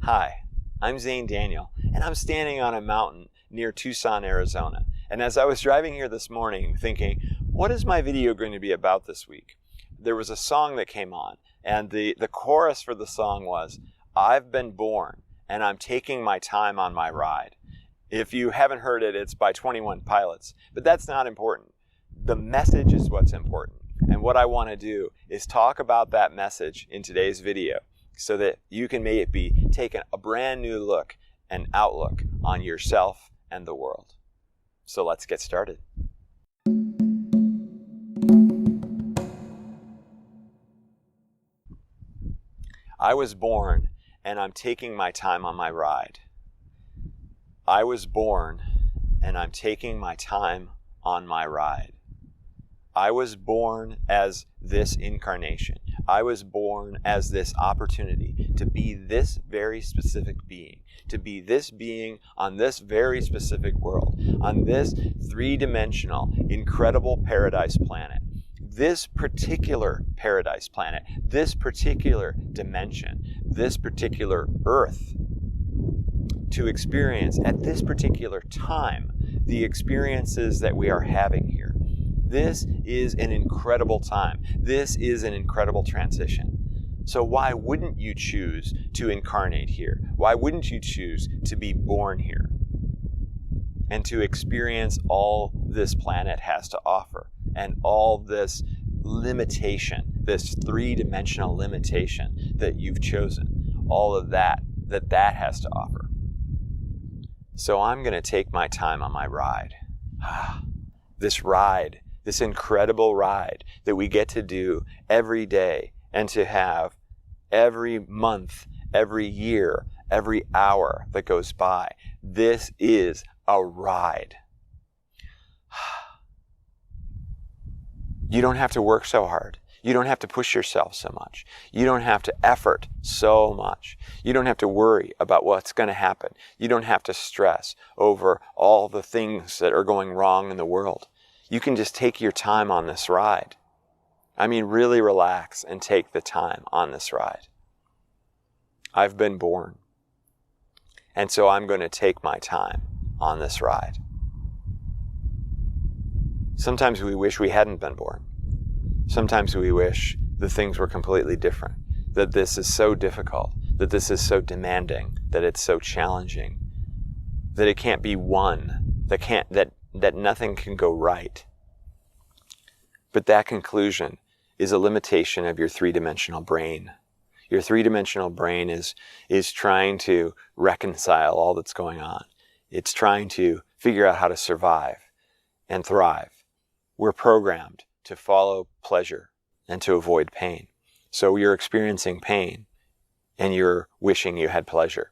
Hi, I'm Xane Daniel, and I'm standing on a mountain near Tucson, Arizona. And as I was driving here this morning thinking, what is my video going to be about this week? There was a song that came on, and the chorus for the song was, I've been born, and I'm taking my time on my ride. If you haven't heard it, it's by 21 Pilots, but that's not important. The message is what's important. And what I want to do is talk about that message in today's video so that you can maybe take a brand new look and outlook on yourself and the world. So let's get started. I was born, and I'm taking my time on my ride. I was born, and I'm taking my time on my ride. I was born as this incarnation. I was born as this opportunity to be this very specific being, to be this being on this very specific world, on this three-dimensional, incredible paradise planet. This particular paradise planet, this particular dimension, this particular earth, to experience at this particular time the experiences that we are having here. This is an incredible time. This is an incredible transition. So why wouldn't you choose to incarnate here? Why wouldn't you choose to be born here and to experience all this planet has to offer and all this limitation, this three-dimensional limitation that you've chosen, all of that has to offer? So I'm going to take my time on my ride. This ride, this incredible ride that we get to do every day and to have every month, every year, every hour that goes by. This is a ride. You don't have to work so hard. You don't have to push yourself so much. You don't have to effort so much. You don't have to worry about what's going to happen. You don't have to stress over all the things that are going wrong in the world. You can just take your time on this ride. I mean, really relax and take the time on this ride. I've been born, and so I'm going to take my time on this ride. Sometimes we wish we hadn't been born. Sometimes we wish that things were completely different, that this is so difficult, that this is so demanding, that it's so challenging, that it can't be won, that nothing can go right. But that conclusion is a limitation of your three-dimensional brain. Your three-dimensional brain is trying to reconcile all that's going on. It's trying to figure out how to survive and thrive. We're programmed to follow pleasure and to avoid pain. So you're experiencing pain and you're wishing you had pleasure.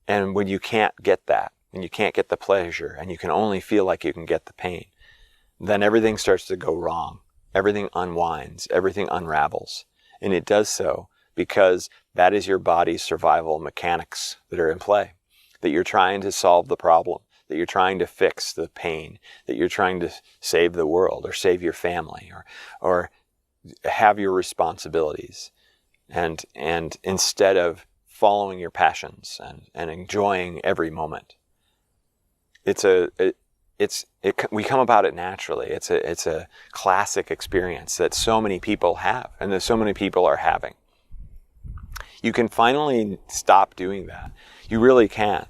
And when you can't get that, when you can't get the pleasure and you can only feel like you can get the pain, then everything starts to go wrong. Everything unwinds, everything unravels. And it does so because that is your body's survival mechanics that are in play, that you're trying to solve the problem, that you're trying to fix the pain, that you're trying to save the world or save your family or have your responsibilities. And instead of following your passions and enjoying every moment, we come about it naturally. It's a classic experience that so many people have and that so many people are having. You can finally stop doing that. You really can.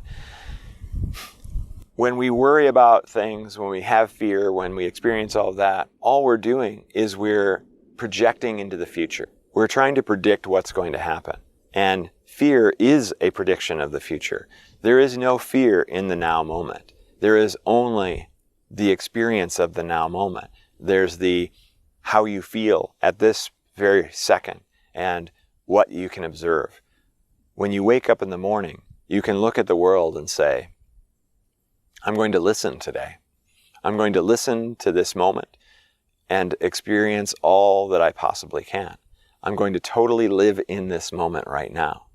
When we worry about things, when we have fear, when we experience all of that, all we're doing is we're projecting into the future. We're trying to predict what's going to happen. And fear is a prediction of the future. There is no fear in the now moment. There is only the experience of the now moment. There's the how you feel at this very second and what you can observe. When you wake up in the morning, you can look at the world and say, I'm going to listen today. I'm going to listen to this moment and experience all that I possibly can. I'm going to totally live in this moment right now.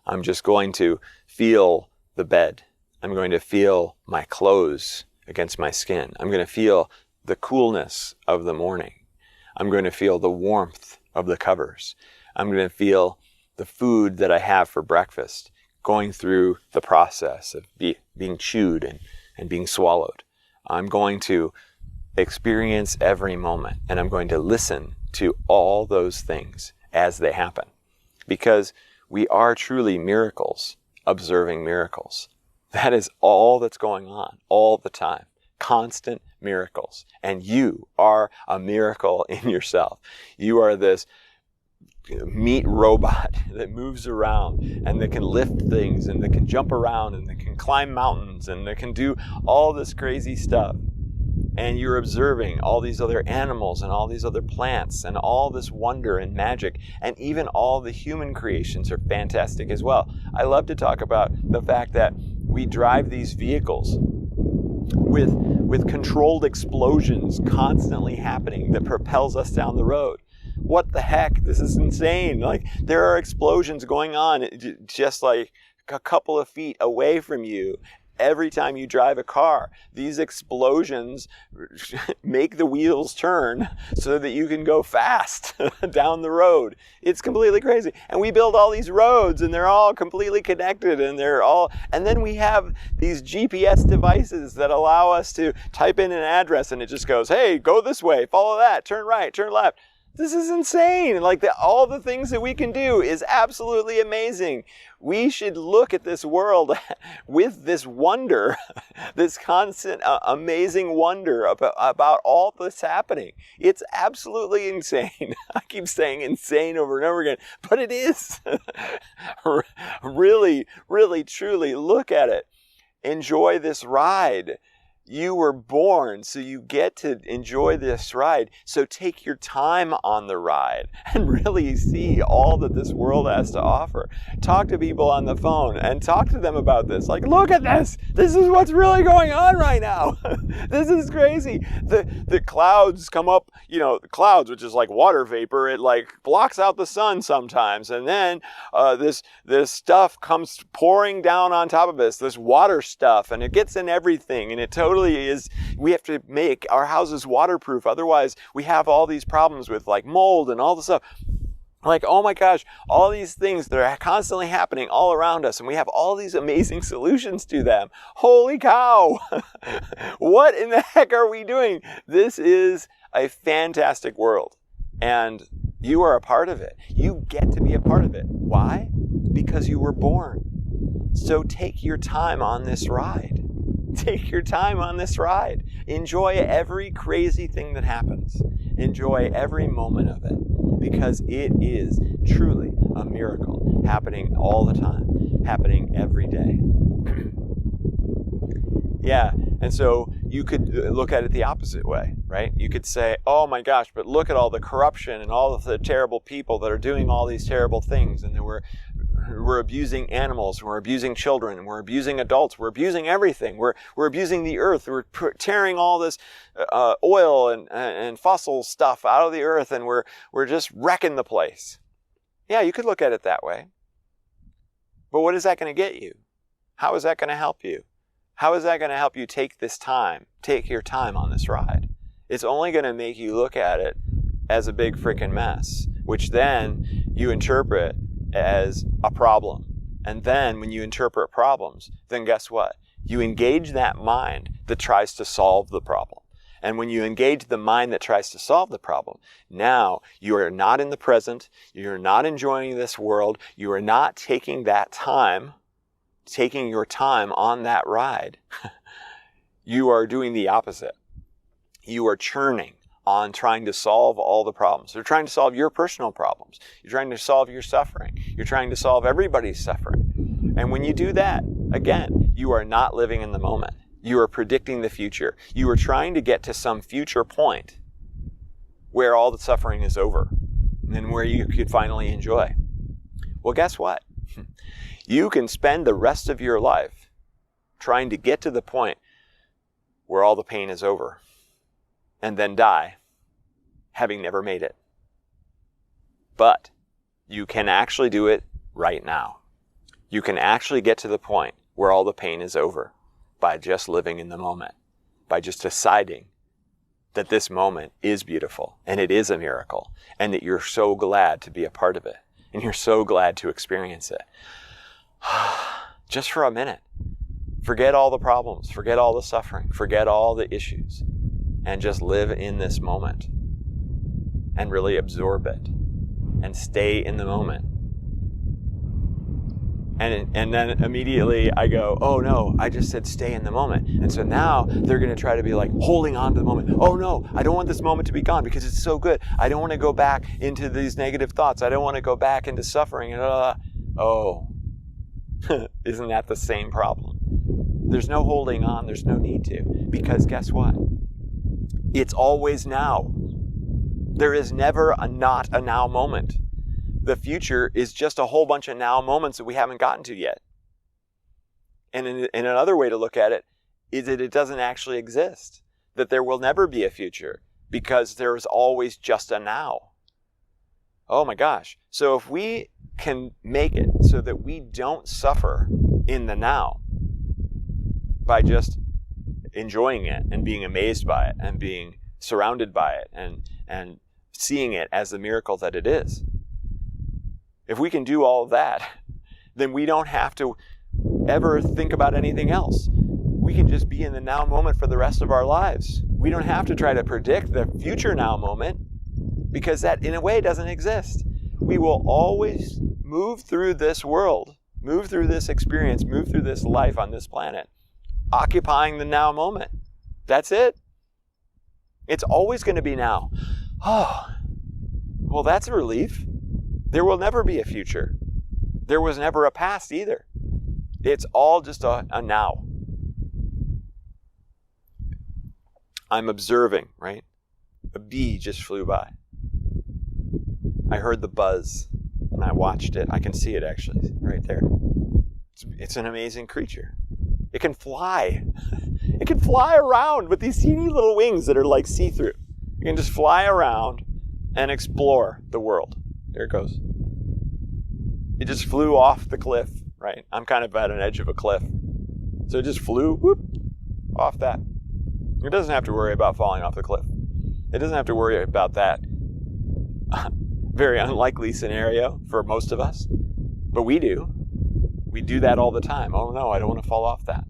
I'm just going to feel the bed. I'm going to feel my clothes against my skin. I'm going to feel the coolness of the morning. I'm going to feel the warmth of the covers. I'm going to feel the food that I have for breakfast going through the process of being chewed and being swallowed. I'm going to experience every moment, and I'm going to listen to all those things as they happen. Because we are truly miracles, observing miracles. That is all that's going on all the time. Constant miracles. And you are a miracle in yourself. You are this meat robot that moves around and that can lift things and that can jump around and that can climb mountains and that can do all this crazy stuff. And you're observing all these other animals and all these other plants and all this wonder and magic, and even all the human creations are fantastic as well. I love to talk about the fact that we drive these vehicles with controlled explosions constantly happening that propels us down the road. What the heck? This is insane. Like, there are explosions going on just like a couple of feet away from you. Every time you drive a car, these explosions make the wheels turn so that you can go fast down the road. It's completely crazy. And we build all these roads and they're all completely connected and then we have these GPS devices that allow us to type in an address and it just goes, hey, go this way, follow that, turn right, turn left. This is insane. Like, all the things that we can do is absolutely amazing. We should look at this world with this wonder, this constant, amazing wonder about all that's happening. It's absolutely insane. I keep saying insane over and over again, but it is. Really, really, truly look at it. Enjoy this ride. You were born, so you get to enjoy this ride. So take your time on the ride and really see all that this world has to offer. Talk to people on the phone and talk to them about this. Like, look at this. This is what's really going on right now. This is crazy. The clouds come up, the clouds, which is like water vapor, it like blocks out the sun sometimes. And then this stuff comes pouring down on top of us, this water stuff, and it gets in everything, and it totally is, we have to make our houses waterproof. Otherwise, we have all these problems with like mold and all the stuff. Like, oh my gosh, all these things that are constantly happening all around us, and we have all these amazing solutions to them. Holy cow! What in the heck are we doing? This is a fantastic world, and you are a part of it. You get to be a part of it. Why? Because you were born. So take your time on this ride. Take your time on this ride. Enjoy every crazy thing that happens. Enjoy every moment of it, because it is truly a miracle happening all the time, happening every day. Yeah, and so you could look at it the opposite way, right? You could say, oh my gosh, but look at all the corruption and all of the terrible people that are doing all these terrible things, and we're abusing animals, we're abusing children, we're abusing adults, we're abusing everything. We're abusing the earth, we're tearing all this oil and fossil stuff out of the earth, and we're just wrecking the place. Yeah, you could look at it that way. But what is that going to get you? How is that going to help you? How is that going to help you take your time on this ride? It's only going to make you look at it as a big freaking mess, which then you interpret as a problem. And then when you interpret problems, then guess what? You engage that mind that tries to solve the problem. And when you engage the mind that tries to solve the problem, now you are not in the present, you're not enjoying this world, you are not taking your time on that ride. You are doing the opposite. You are churning on trying to solve all the problems. You're trying to solve your personal problems. You're trying to solve your suffering. You're trying to solve everybody's suffering. And when you do that, again, you are not living in the moment. You are predicting the future. You are trying to get to some future point where all the suffering is over and where you could finally enjoy. Well, guess what? You can spend the rest of your life trying to get to the point where all the pain is over, and then die, having never made it. But you can actually do it right now. You can actually get to the point where all the pain is over by just living in the moment, by just deciding that this moment is beautiful, and it is a miracle, and that you're so glad to be a part of it. and you're so glad to experience it. Just for a minute. Forget all the problems, forget all the suffering, forget all the issues, and just live in this moment and really absorb it and stay in the moment. And then immediately I go, oh no, I just said stay in the moment. And so now they're going to try to be like holding on to the moment. Oh no, I don't want this moment to be gone because it's so good. I don't want to go back into these negative thoughts. I don't want to go back into suffering. Oh, isn't that the same problem? There's no holding on. There's no need to. Because guess what? It's always now. There is never a not a now moment. The future is just a whole bunch of now moments that we haven't gotten to yet. And in another way to look at it is that it doesn't actually exist. That there will never be a future because there is always just a now. Oh my gosh. So if we can make it so that we don't suffer in the now by just enjoying it and being amazed by it and being surrounded by it and seeing it as the miracle that it is. If we can do all of that, then we don't have to ever think about anything else. We can just be in the now moment for the rest of our lives. We don't have to try to predict the future now moment because that in a way doesn't exist. We will always move through this world, move through this experience, move through this life on this planet, occupying the now moment. That's it. It's always going to be now. Oh, well, that's a relief. There will never be a future. There was never a past either. It's all just a now. I'm observing, right? A bee just flew by. I heard the buzz and I watched it. I can see it actually right there. It's an amazing creature. It can fly. It can fly around with these teeny little wings that are like see-through. You can just fly around and explore the world. There it goes. It just flew off the cliff, right? I'm kind of at an edge of a cliff. So it just flew whoop, off that. It doesn't have to worry about falling off the cliff. It doesn't have to worry about that very unlikely scenario for most of us. But we do. We do that all the time. Oh no, I don't want to fall off that.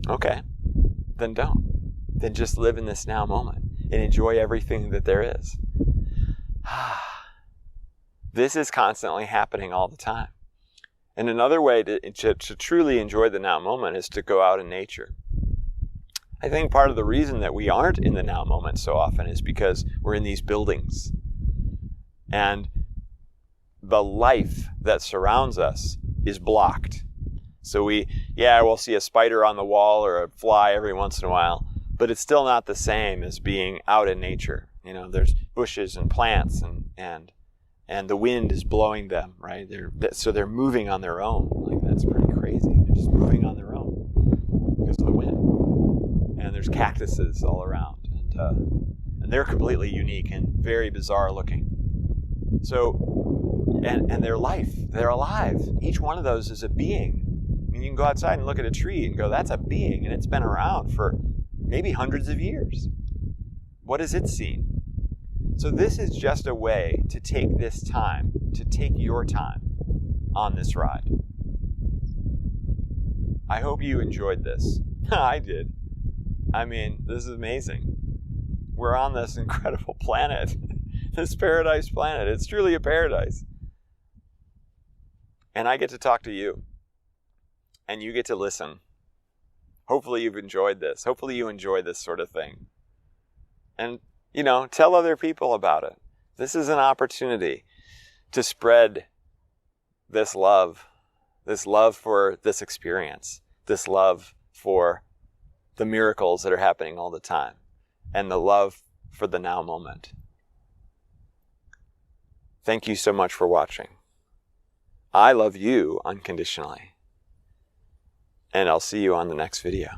Okay, then don't. Then just live in this now moment and enjoy everything that there is. This is constantly happening all the time. And another way to truly enjoy the now moment is to go out in nature. I think part of the reason that we aren't in the now moment so often is because we're in these buildings. And the life that surrounds us is blocked. So we'll see a spider on the wall or a fly every once in a while, but it's still not the same as being out in nature. You know, there's bushes and plants and the wind is blowing them, right? So they're moving on their own. Like, that's pretty crazy. They're just moving on their own because of the wind. And there's cactuses all around. And they're completely unique and very bizarre looking. So, and their life, they're alive. Each one of those is a being. I mean, you can go outside and look at a tree and go, that's a being, and it's been around for maybe hundreds of years. What has it seen? So this is just a way to take this time, to take your time on this ride. I hope you enjoyed this. I did. I mean, this is amazing. We're on this incredible planet, this paradise planet. It's truly a paradise. And I get to talk to you. And you get to listen. Hopefully you've enjoyed this. Hopefully you enjoy this sort of thing. And tell other people about it. This is an opportunity to spread this love for this experience, this love for the miracles that are happening all the time, and the love for the now moment. Thank you so much for watching. I love you unconditionally. And I'll see you on the next video.